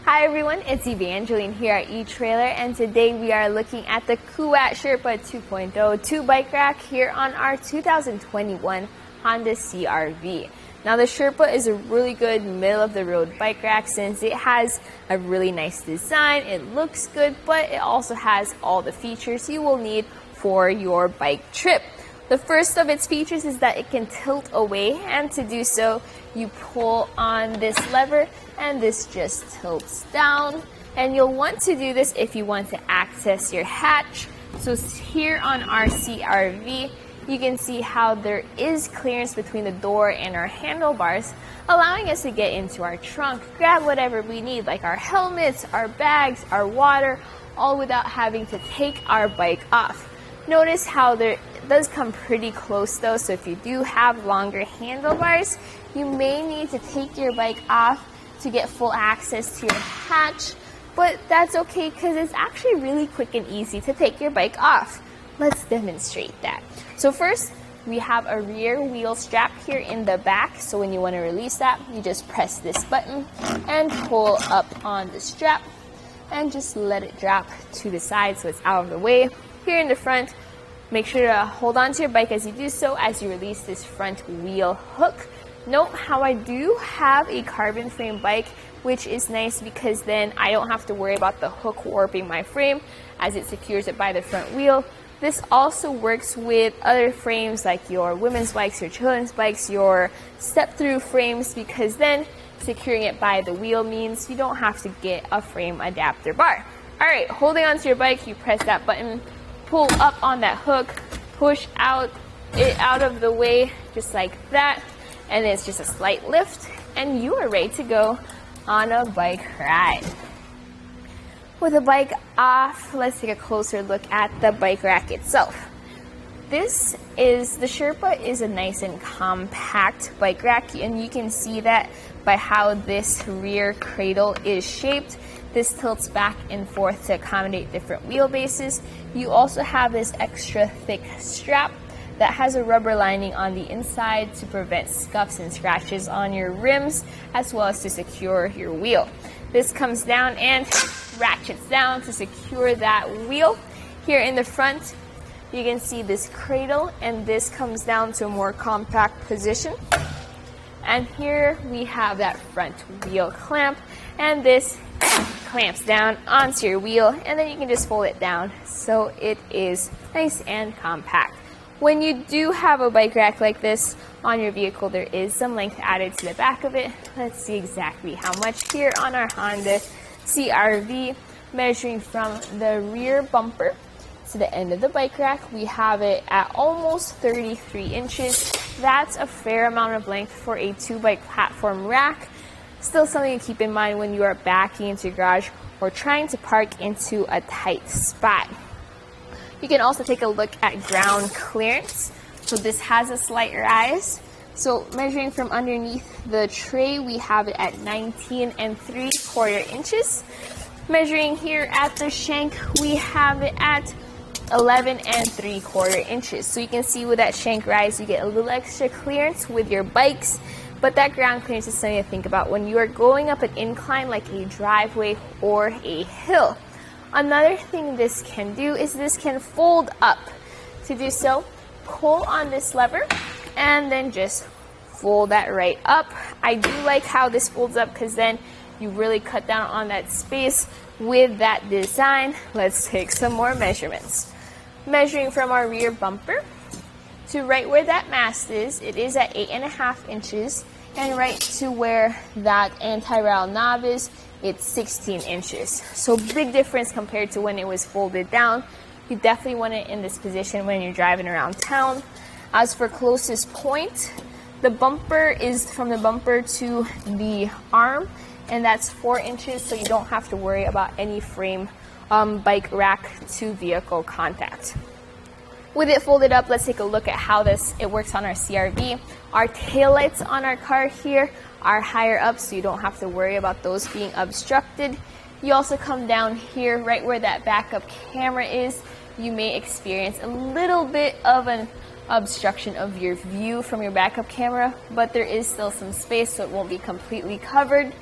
Hi everyone, it's Evangeline here at etrailer, and today we are looking at the Kuat Sherpa 2.0 2-bike rack here on our 2021 Honda CR-V. Now the Sherpa is a really good middle-of-the-road bike rack since it has a really nice design, it looks good, but it also has all the features you will need for your bike trip. The first of its features is that it can tilt away, and to do so, you pull on this lever and this just tilts down. And you'll want to do this if you want to access your hatch. So here on our CR-V, you can see how there is clearance between the door and our handlebars, allowing us to get into our trunk, grab whatever we need, like our helmets, our bags, our water, all without having to take our bike off. Notice how it does come pretty close though, so if you do have longer handlebars, you may need to take your bike off to get full access to your hatch, but that's okay because it's actually really quick and easy to take your bike off. Let's demonstrate that. So first, we have a rear wheel strap here in the back, so when you want to release that, you just press this button and pull up on the strap and just let it drop to the side so it's out of the way. Here in the front, make sure to hold on to your bike as you do so as you release this front wheel hook. Note how I do have a carbon frame bike, which is nice because then I don't have to worry about the hook warping my frame as it secures it by the front wheel. This also works with other frames like your women's bikes, your children's bikes, your step-through frames, because then securing it by the wheel means you don't have to get a frame adapter bar. Alright, holding onto your bike, you press that button, pull up on that hook, push it out of the way just like that, and it's just a slight lift and you are ready to go on a bike ride. With the bike off, let's take a closer look at the bike rack itself. The Sherpa is a nice and compact bike rack, and you can see that by how this rear cradle is shaped. This tilts back and forth to accommodate different wheelbases. You also have this extra thick strap that has a rubber lining on the inside to prevent scuffs and scratches on your rims, as well as to secure your wheel. This comes down and ratchets down to secure that wheel. Here in the front, you can see this cradle, and this comes down to a more compact position. And here we have that front wheel clamp, and this clamps down onto your wheel, and then you can just fold it down so it is nice and compact. When you do have a bike rack like this on your vehicle, there is some length added to the back of it. Let's see exactly how much here on our Honda CR-V. Measuring from the rear bumper to the end of the bike rack, we have it at almost 33 inches. That's a fair amount of length for a 2-bike platform rack. Still something to keep in mind when you are backing into your garage or trying to park into a tight spot. You can also take a look at ground clearance. So this has a slight rise. So measuring from underneath the tray, we have it at 19 3/4 inches. Measuring here at the shank, we have it at 11 3/4 inches. So you can see with that shank rise, you get a little extra clearance with your bikes. But that ground clearance is something to think about when you are going up an incline like a driveway or a hill. Another thing this can do is this can fold up. To do so, pull on this lever and then just fold that right up. I do like how this folds up because then you really cut down on that space with that design. Let's take some more measurements. Measuring from our rear bumper to right where that mast is, it is at 8.5 inches, and right to where that anti-rail knob is, it's 16 inches. So big difference compared to when it was folded down. You definitely want it in this position when you're driving around town. As for closest point, the bumper is from the bumper to the arm, and that's 4 inches, so you don't have to worry about any frame bike rack to vehicle contact. With it folded up, let's take a look at how it works on our CR-V. Our taillights on our car here are higher up, so you don't have to worry about those being obstructed. You also come down here, right where that backup camera is. You may experience a little bit of an obstruction of your view from your backup camera, but there is still some space, so it won't be completely covered.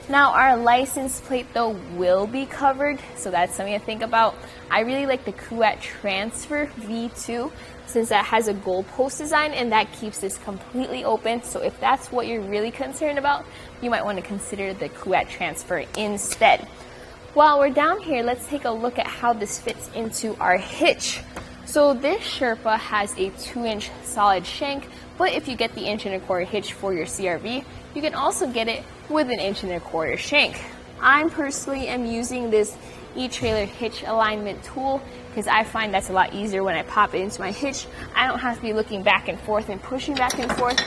Now our license plate though will be covered, so that's something to think about. I really like the Kuat Transfer V2 since that has a goalpost design and that keeps this completely open. So if that's what you're really concerned about, you might want to consider the Kuat Transfer instead. While we're down here, let's take a look at how this fits into our hitch. So this Sherpa has a 2-inch solid shank, but if you get the 1.25" hitch for your CRV, you can also get it with an 1.25" shank. I personally am using this etrailer hitch alignment tool because I find that's a lot easier when I pop it into my hitch. I don't have to be looking back and forth and pushing back and forth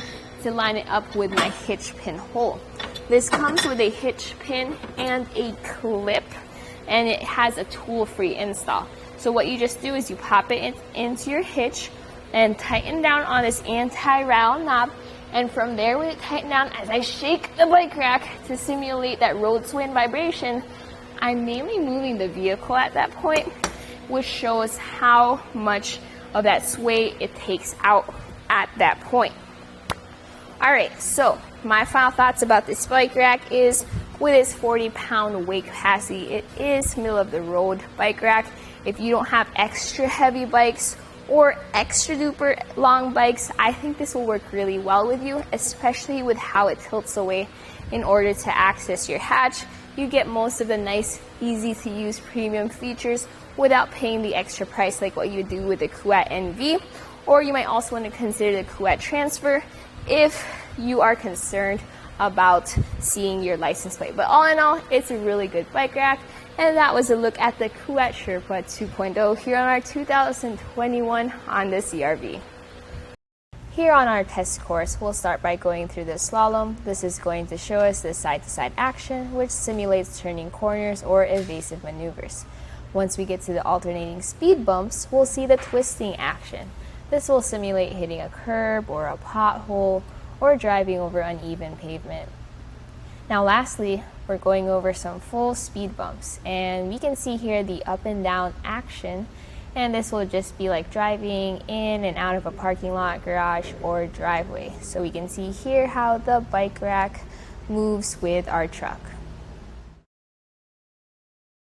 to line it up with my hitch pin hole. This comes with a hitch pin and a clip, and it has a tool-free install. So what you just do is you pop it into your hitch and tighten down on this anti-rattle knob, and from there with it tightened down, as I shake the bike rack to simulate that road sway and vibration, I'm mainly moving the vehicle at that point, which shows how much of that sway it takes out at that point. Alright, so my final thoughts about this bike rack is with its 40-pound weight capacity, it is middle of the road bike rack. If you don't have extra heavy bikes or extra duper long bikes, I think this will work really well with you, especially with how it tilts away in order to access your hatch. You get most of the nice, easy to use premium features without paying the extra price like what you do with the Kuat NV. Or you might also want to consider the Kuat Transfer if you are concerned about seeing your license plate. But all in all, it's a really good bike rack. And that was a look at the Kuat Sherpa 2.0 here on our 2021 Honda CR-V. Here on our test course, we'll start by going through the slalom. This is going to show us the side-to-side action, which simulates turning corners or evasive maneuvers. Once we get to the alternating speed bumps, we'll see the twisting action. This will simulate hitting a curb or a pothole or driving over uneven pavement. Now lastly, we're going over some full speed bumps, and we can see here the up and down action, and this will just be like driving in and out of a parking lot, garage, or driveway. So we can see here how the bike rack moves with our truck.